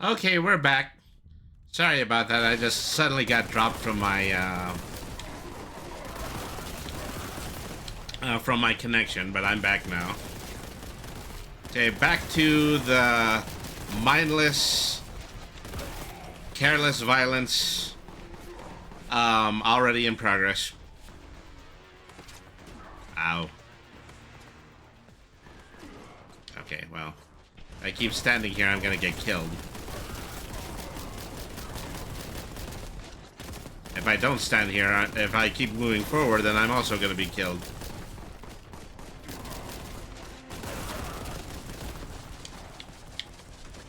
Okay, we're back. Sorry about that. I just suddenly got dropped from my connection, but I'm back now. Okay, back to the mindless, careless violence. Already in progress. Ow. Okay, well, I keep standing here, I'm gonna get killed. If I don't stand here, if I keep moving forward, then I'm also gonna be killed.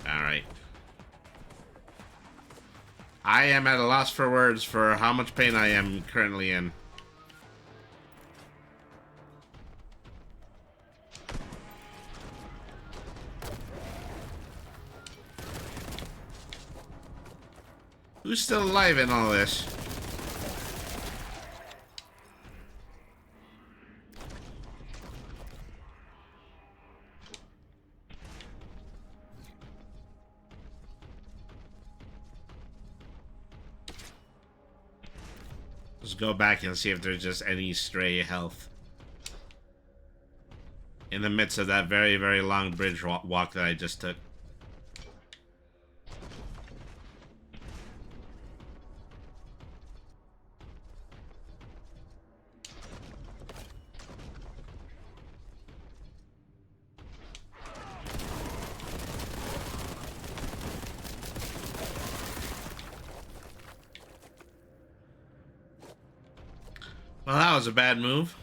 Alright. I am at a loss for words for how much pain I am currently in. Who's still alive in all this? Let's go back and see if there's just any stray health in the midst of that very, very long bridge walk that I just took. Well, that was a bad move.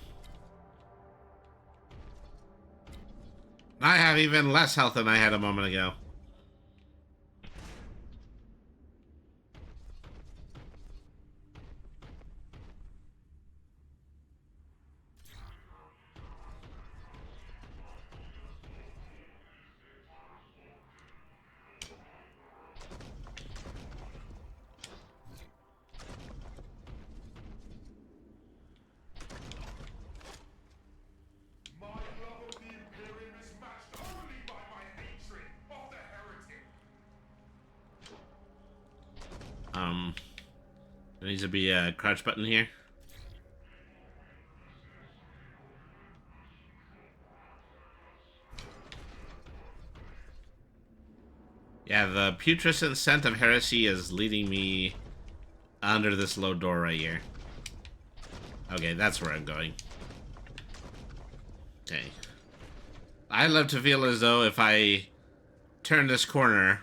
I have even less health than I had a moment ago. There needs to be a crouch button here. Yeah, the putrescent scent of heresy is leading me under this low door right here. Okay, that's where I'm going. Okay. I love to feel as though if I turn this corner,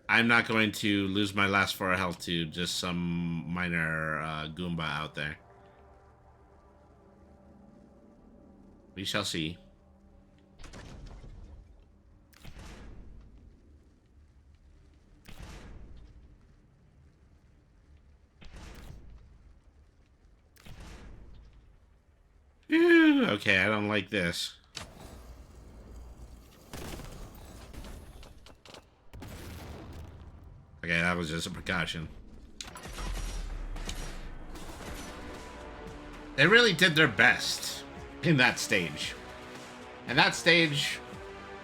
I'm not going to lose my last 4 health to just some minor Goomba out there. We shall see. Phew, okay, I don't like this. Okay, that was just a precaution. They really did their best in that stage. And that stage,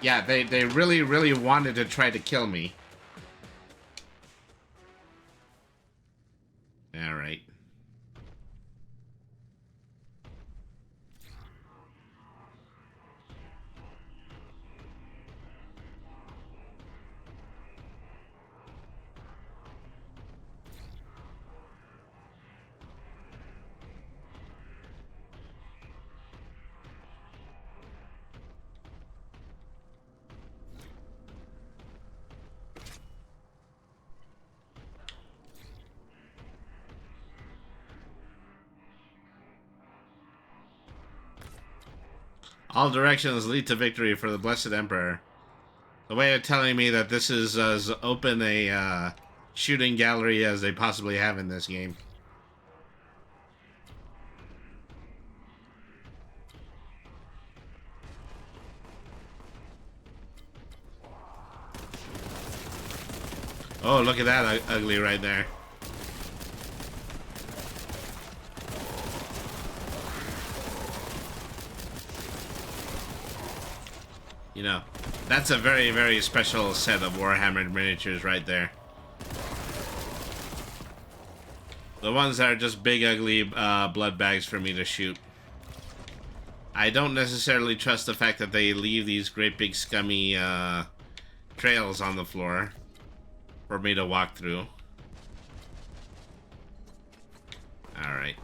yeah, they really, really wanted to try to kill me. Alright. All directions lead to victory for the Blessed Emperor. The way of telling me that this is as open a shooting gallery as they possibly have in this game. Oh, look at that ugly right there. You know, that's a very, very special set of Warhammer miniatures right there. The ones that are just big, ugly blood bags for me to shoot. I don't necessarily trust the fact that they leave these great big scummy trails on the floor for me to walk through. Alright.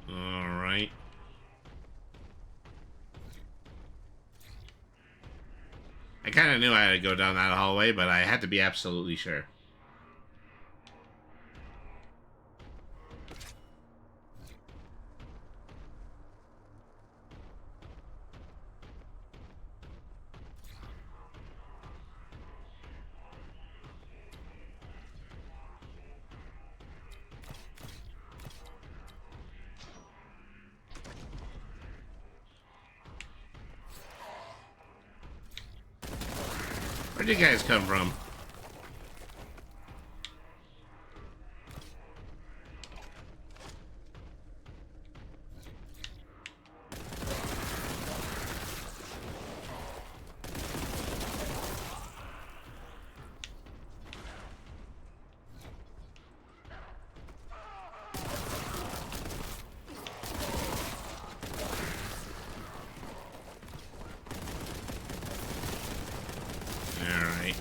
Alright. I kind of knew I had to go down that hallway, but I had to be absolutely sure. Where'd you guys come from? Alright.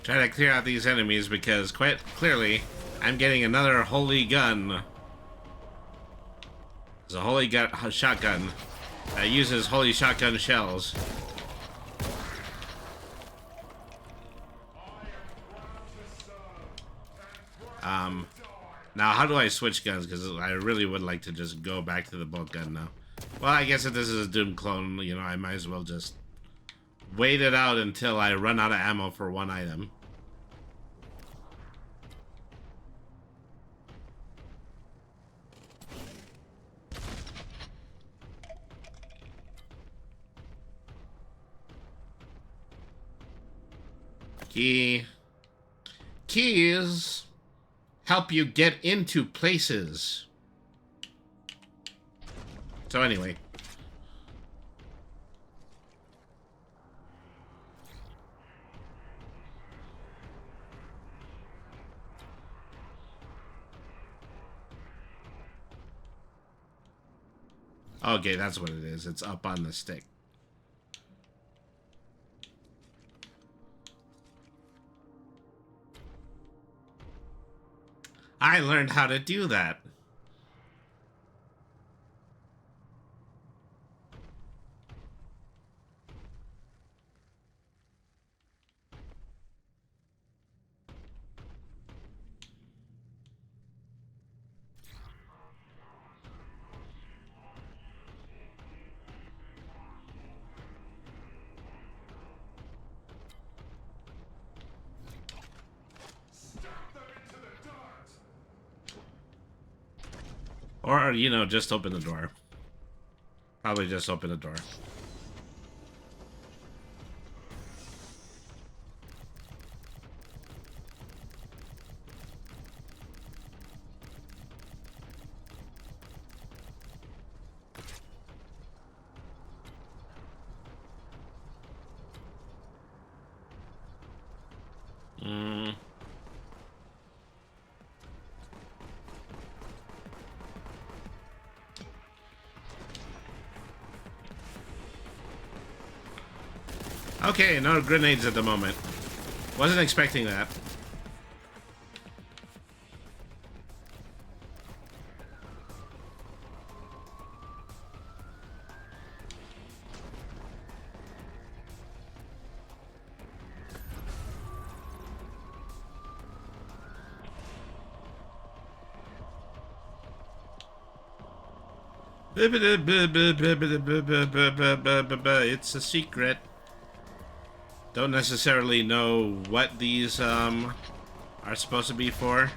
Try to clear out these enemies because quite clearly I'm getting another holy gun. It's a holy shotgun that uses holy shotgun shells. Now how do I switch guns? Because I really would like to just go back to the bolt gun now. Well, I guess if this is a Doom clone, you know, I might as well just wait it out until I run out of ammo for one item. Keys help you get into places. So anyway. Okay, that's what it is. It's up on the stick. I learned how to do that. Or, you know, just open the door. Probably just open the door. Okay, no grenades at the moment. Wasn't expecting that. It's a secret. Don't necessarily know what these are supposed to be for.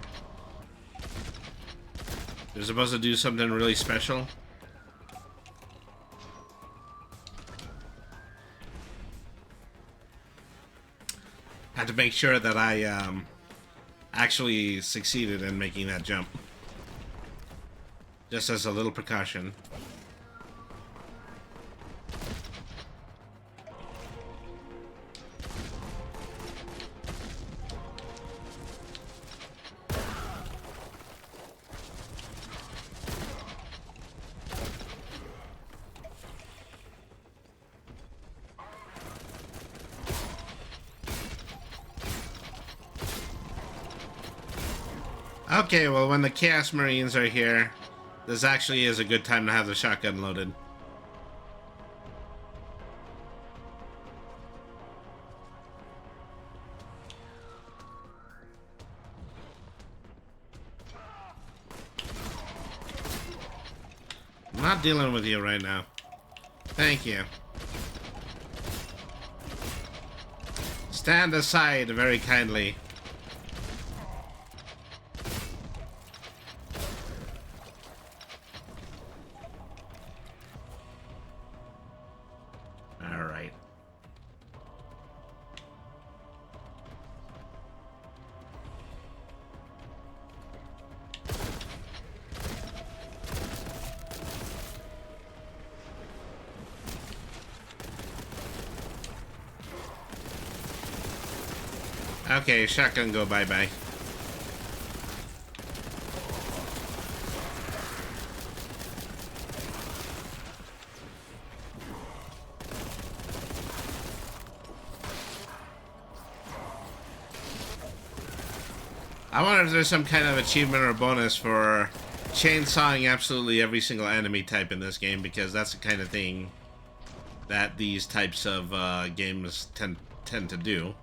They're supposed to do something really special. Had to make sure that I actually succeeded in making that jump. Just as a little precaution. Okay, well, when the Chaos Marines are here, this actually is a good time to have the shotgun loaded. I'm not dealing with you right now. Thank you. Stand aside very kindly. Alright. Okay, shotgun go bye-bye. I wonder if there's some kind of achievement or bonus for chainsawing absolutely every single enemy type in this game, because that's the kind of thing that these types of games tend to do.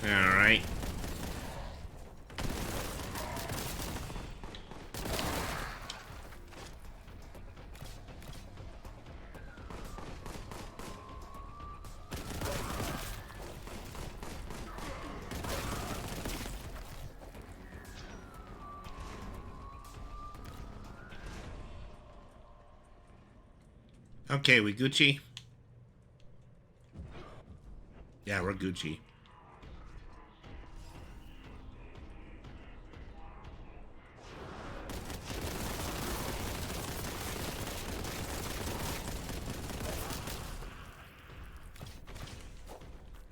Alright. Okay, we Gucci? Yeah, we're Gucci.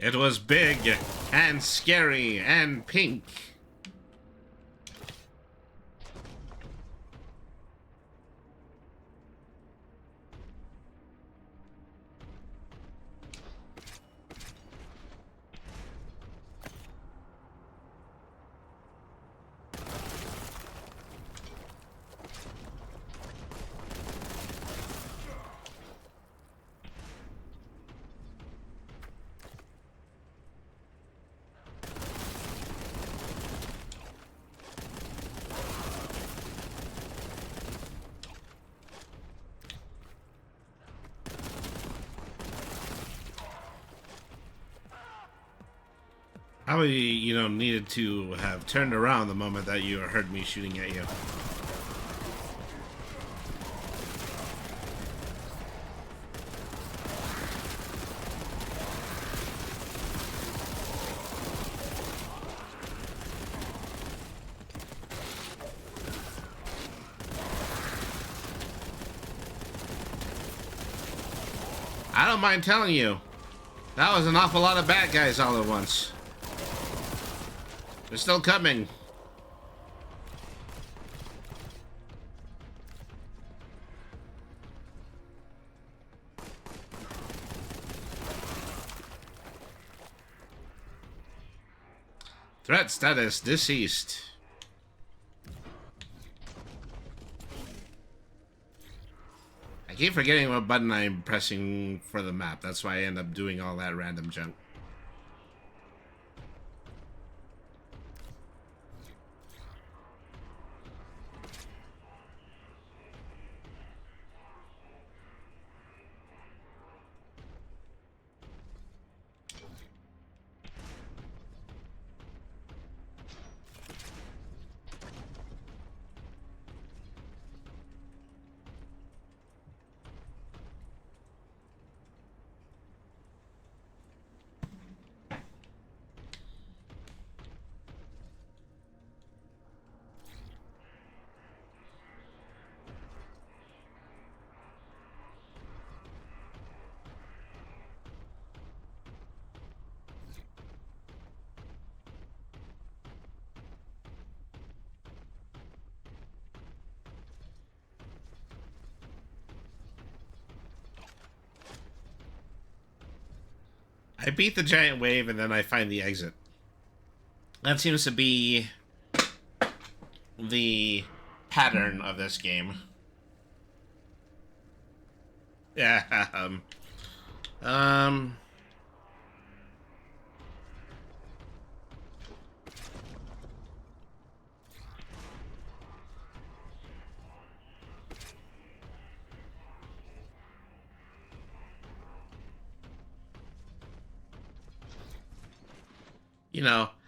It was big and scary and pink. Probably, needed to have turned around the moment that you heard me shooting at you. I don't mind telling you, that was an awful lot of bad guys all at once. They're still coming. Threat status deceased. I keep forgetting what button I'm pressing for the map. That's why I end up doing all that random junk. I beat the giant wave and then I find the exit. That seems to be the pattern of this game. Yeah.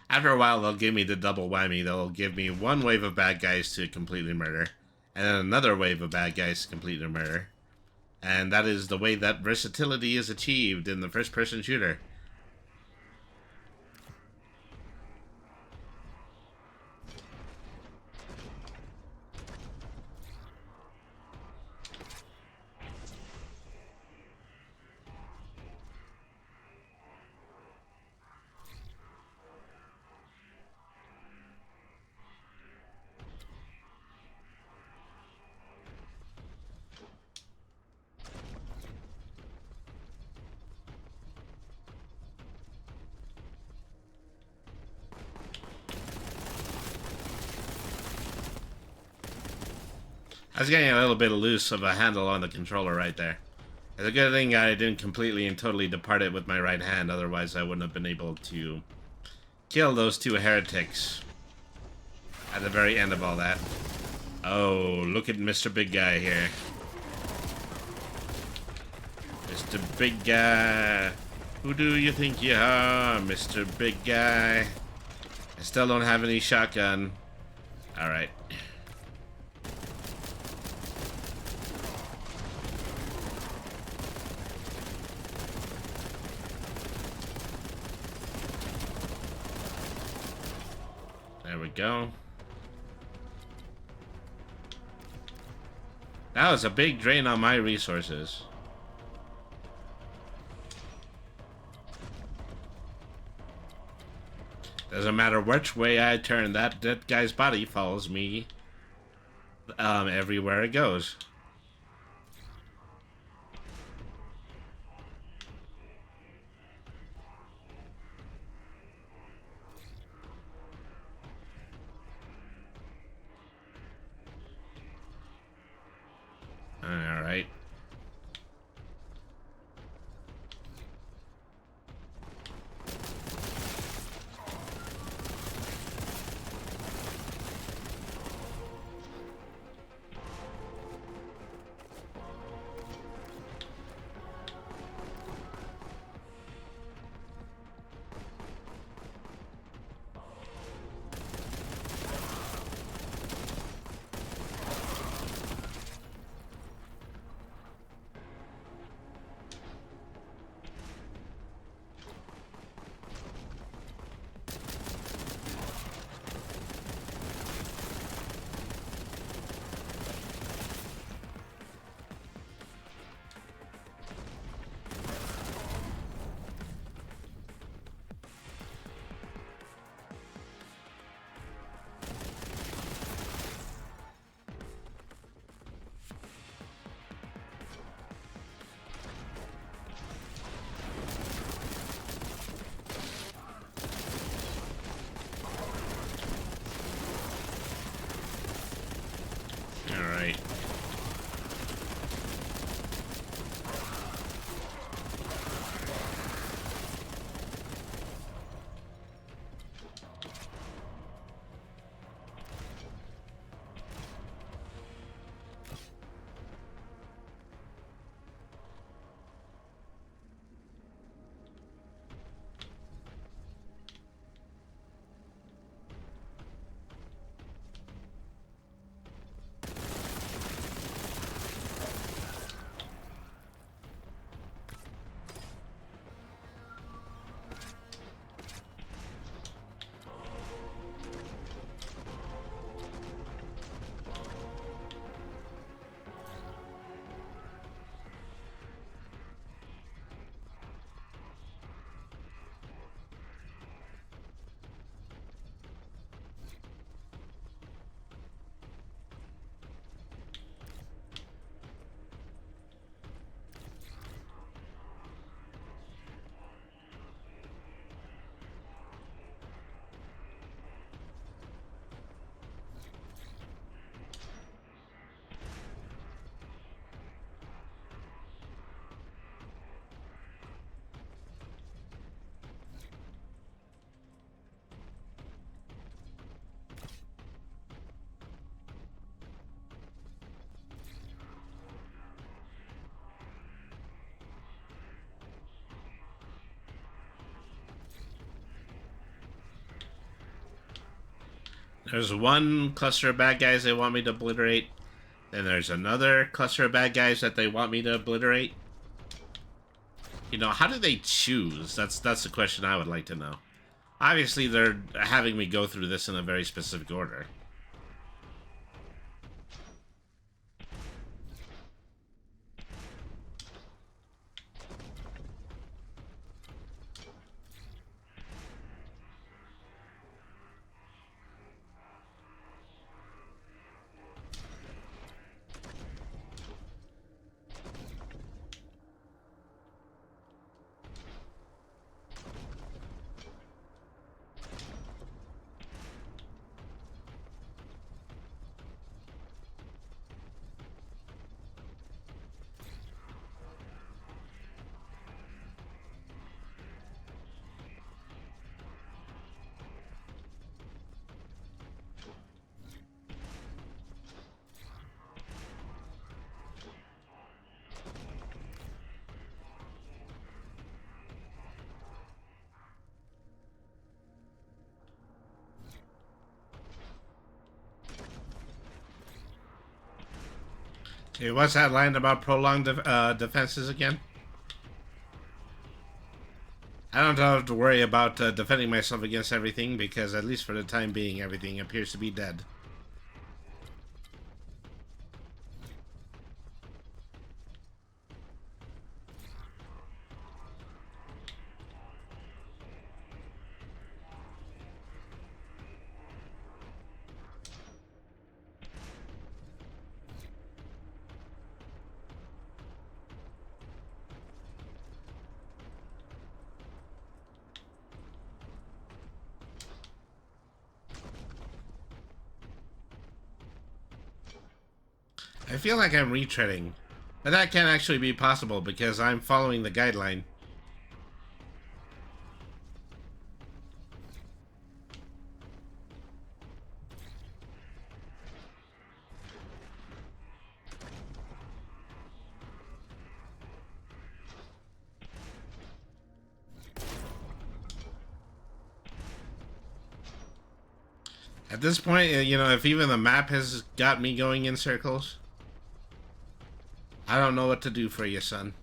After a while, they'll give me the double whammy. They'll give me one wave of bad guys to completely murder, and then another wave of bad guys to completely murder. And that is the way that versatility is achieved in the first-person shooter. I was getting a little bit loose of a handle on the controller right there. It's a good thing I didn't completely and totally depart it with my right hand, otherwise I wouldn't have been able to kill those two heretics at the very end of all that. Oh, look at Mr. Big Guy here. Mr. Big Guy. Who do you think you are, Mr. Big Guy? I still don't have any shotgun. Alright. There we go. That was a big drain on my resources. Doesn't matter which way I turn, that guy's body follows me everywhere it goes. All right. All right. There's one cluster of bad guys they want me to obliterate. Then there's another cluster of bad guys that they want me to obliterate. You know, how do they choose? That's the question I would like to know. Obviously, they're having me go through this in a very specific order. Okay, what's that line about prolonged defenses again? I don't have to worry about defending myself against everything because, at least for the time being, everything appears to be dead. I feel like I'm retreading. But that can't actually be possible because I'm following the guideline. At this point, you know, if even the map has got me going in circles, I don't know what to do for you, son.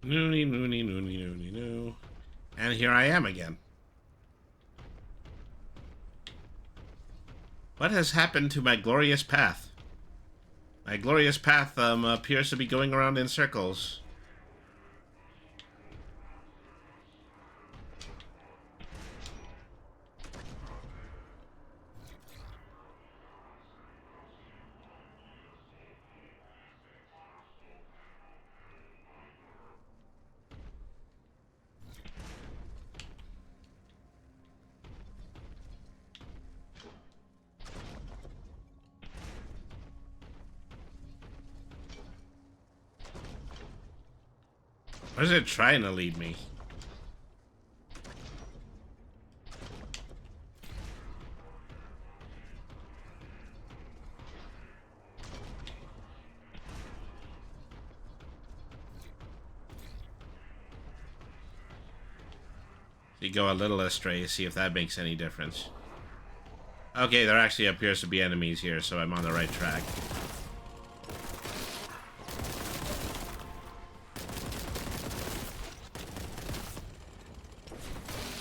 Noony, noony, noony, noony, noo. And here I am again. What has happened to my glorious path? My glorious path appears to be going around in circles. Where's it trying to lead me? You go a little astray, see if that makes any difference. Okay, there actually appears to be enemies here, so I'm on the right track.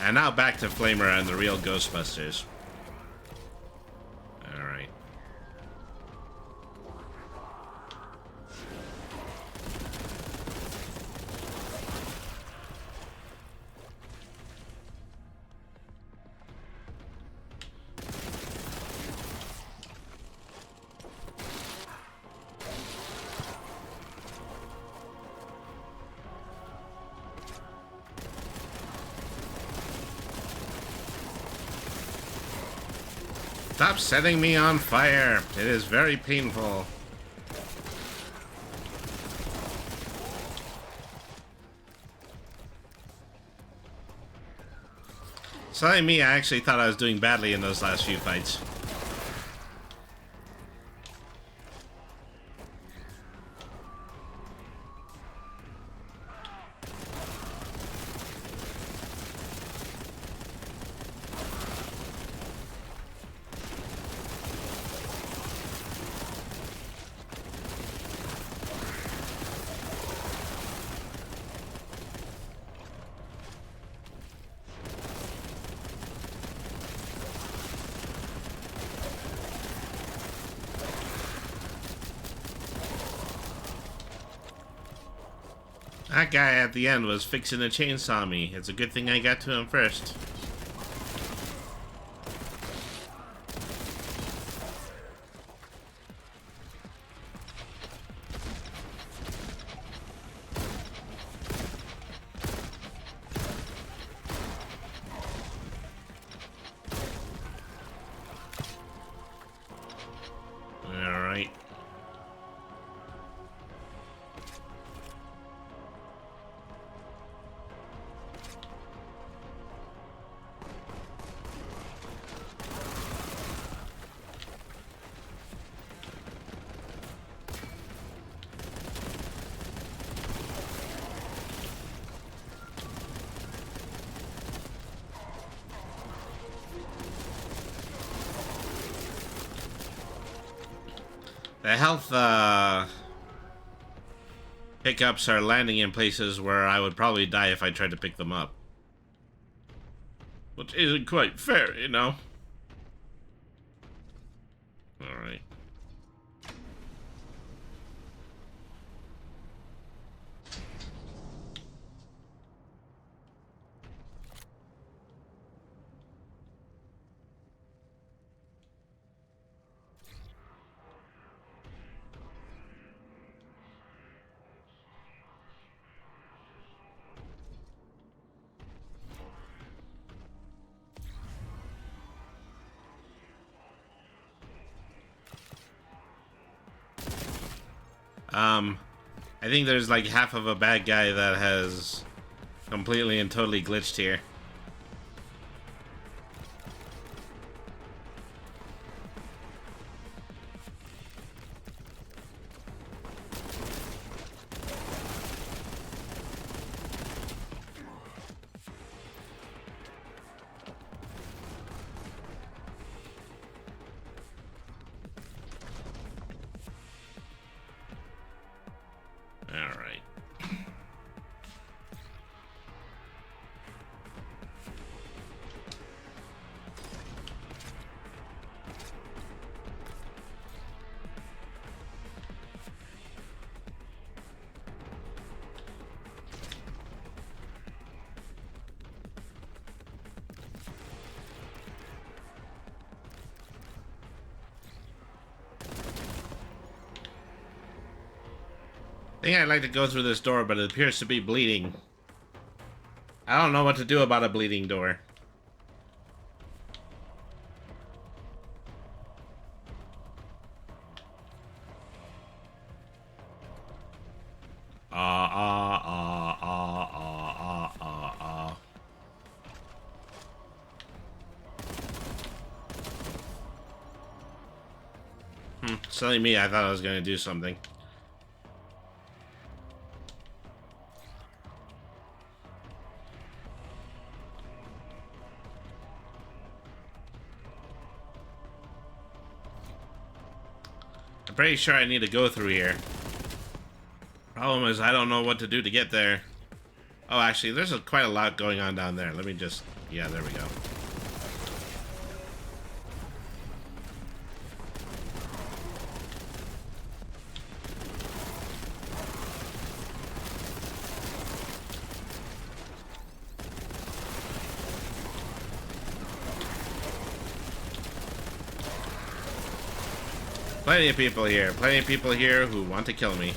And now back to Flamer and the real Ghostbusters. Alright. Stop setting me on fire. It is very painful. Silly me, I actually thought I was doing badly in those last few fights. That guy at the end was fixing to chainsaw me. It's a good thing I got to him first. Alright. The health pickups are landing in places where I would probably die if I tried to pick them up. Which isn't quite fair, you know? Alright. I think there's like half of a bad guy that has completely and totally glitched here. Alright. I think I'd like to go through this door, but it appears to be bleeding. I don't know what to do about a bleeding door. Silly me, I thought I was going to do something. I'm pretty sure I need to go through here. Problem is, I don't know what to do to get there. Oh, actually, there's quite a lot going on down there. Let me just... Yeah, there we go. Plenty of people here. Plenty of people here who want to kill me.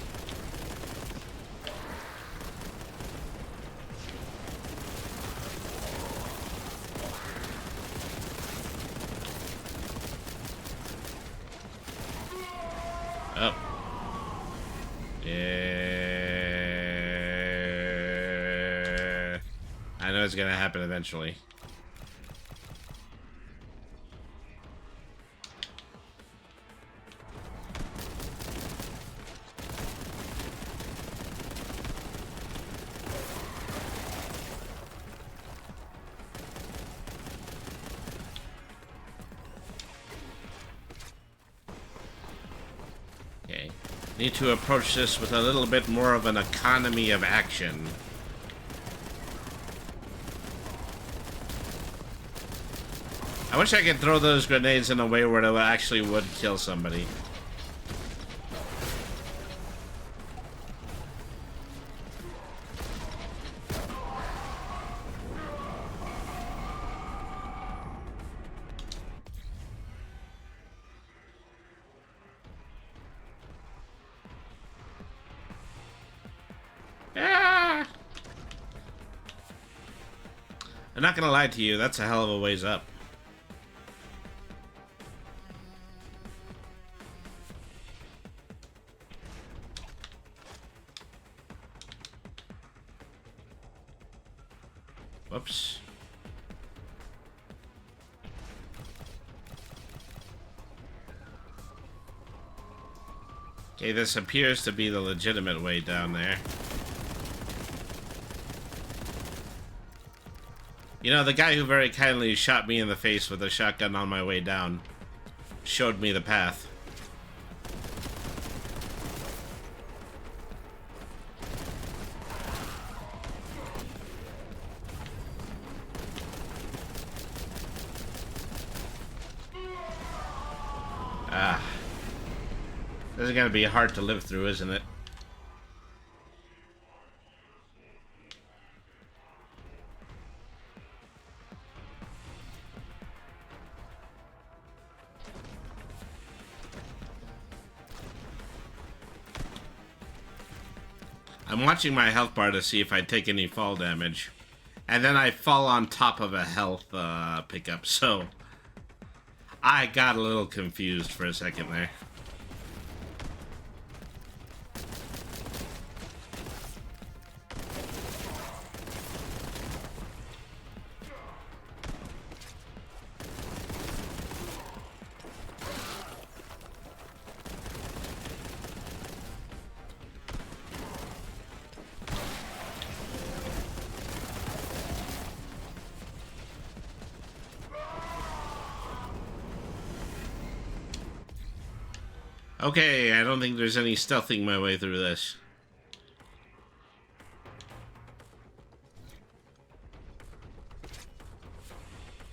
Oh. Yeah. I know it's gonna happen eventually. Okay. Need to approach this with a little bit more of an economy of action. I wish I could throw those grenades in a way where it actually would kill somebody. I'm not gonna lie to you, that's a hell of a ways up. Whoops. Okay, this appears to be the legitimate way down there. You know, the guy who very kindly shot me in the face with a shotgun on my way down showed me the path. Ah. This is gonna be hard to live through, isn't it? I'm watching my health bar to see if I take any fall damage. And then I fall on top of a health pickup, so I got a little confused for a second there. Okay, I don't think there's any stealthing my way through this.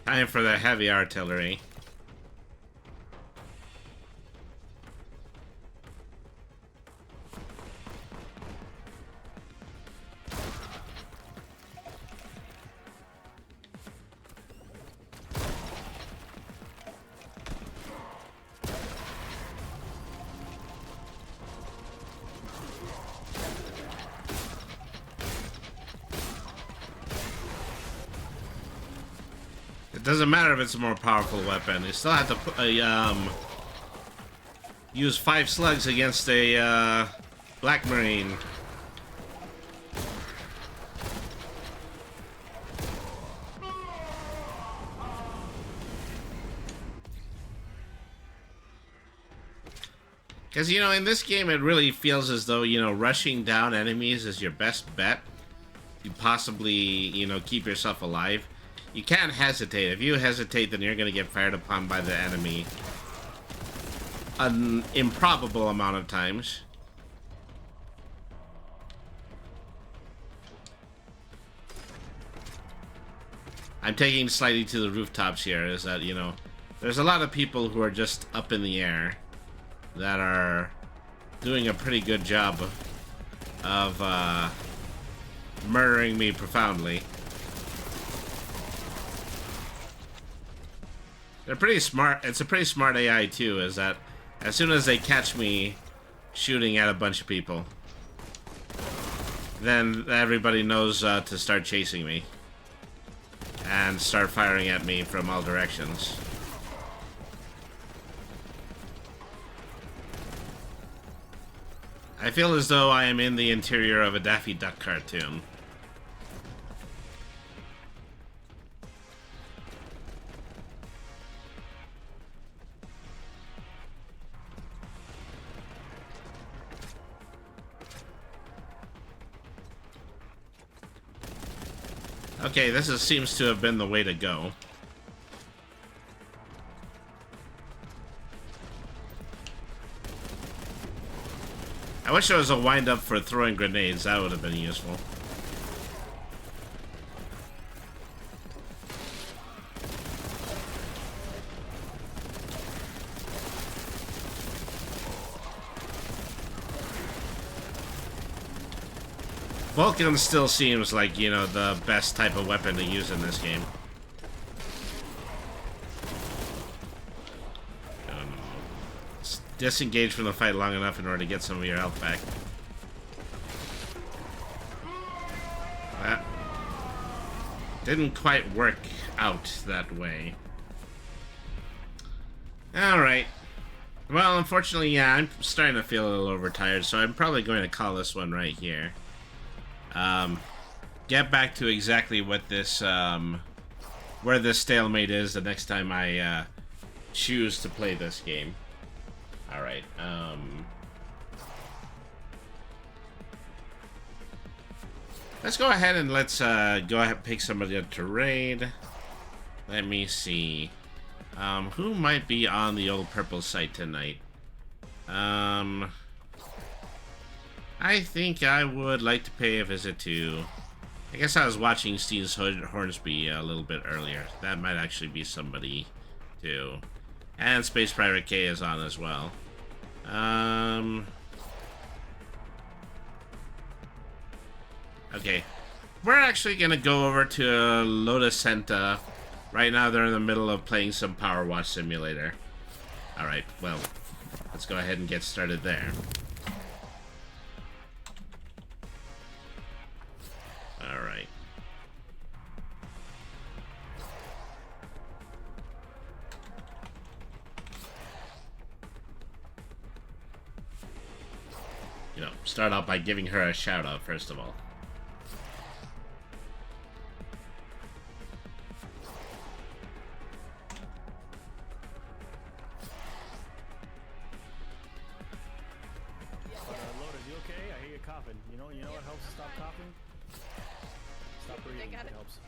Time for the heavy artillery. Doesn't matter if it's a more powerful weapon. You still have to use 5 slugs against a Black Marine. Because, you know, in this game it really feels as though, you know, rushing down enemies is your best bet. You possibly, you know, keep yourself alive. You can't hesitate. If you hesitate, then you're going to get fired upon by the enemy an improbable amount of times. I'm taking slightly to the rooftops here, is that, you know, there's a lot of people who are just up in the air that are doing a pretty good job of murdering me profoundly. They're pretty smart. It's a pretty smart AI too, is that as soon as they catch me shooting at a bunch of people, then everybody knows to start chasing me and start firing at me from all directions. I feel as though I am in the interior of a Daffy Duck cartoon. Okay, seems to have been the way to go. I wish there was a wind-up for throwing grenades. That would have been useful. BOLTGUN still seems like, you know, the best type of weapon to use in this game. Disengage from the fight long enough in order to get some of your health back. That didn't quite work out that way. Alright. Well, unfortunately, yeah, I'm starting to feel a little overtired, so I'm probably going to call this one right here. get back to exactly what this, where this stalemate is the next time I, choose to play this game. Alright, let's go ahead and let's, go ahead and pick somebody up to raid. Let me see. Who might be on the old purple site tonight? I think I would like to pay a visit to... I guess I was watching Steve Hornsby a little bit earlier. That might actually be somebody, too. And Space Pirate K is on as well. Okay. We're actually gonna go over to Lotus Centa. Right now they're in the middle of playing some Power Wash Simulator. Alright, well, let's go ahead and get started there. Alright. You know, start out by giving her a shout out first of all. You know what helps to stop coughing? Stop breathing. It helps.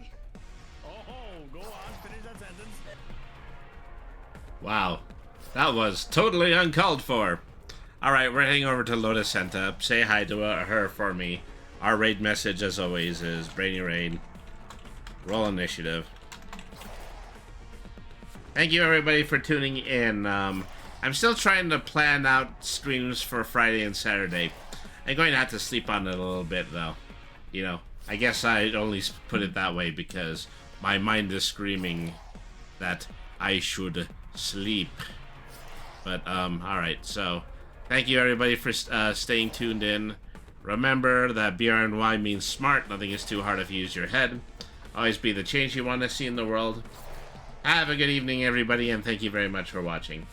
Oh, go on, finish that sentence. Wow, that was totally uncalled for. Alright, we're heading over to Lotus Centa. Say hi to her for me. Our raid message, as always, is Brainy Raid. Roll initiative. Thank you, everybody, for tuning in. I'm still trying to plan out streams for Friday and Saturday. I'm going to have to sleep on it a little bit, though. You know, I guess I only put it that way because my mind is screaming that I should sleep. But, alright, so... Thank you, everybody, for staying tuned in. Remember that BRNY means smart. Nothing is too hard if you use your head. Always be the change you want to see in the world. Have a good evening, everybody, and thank you very much for watching.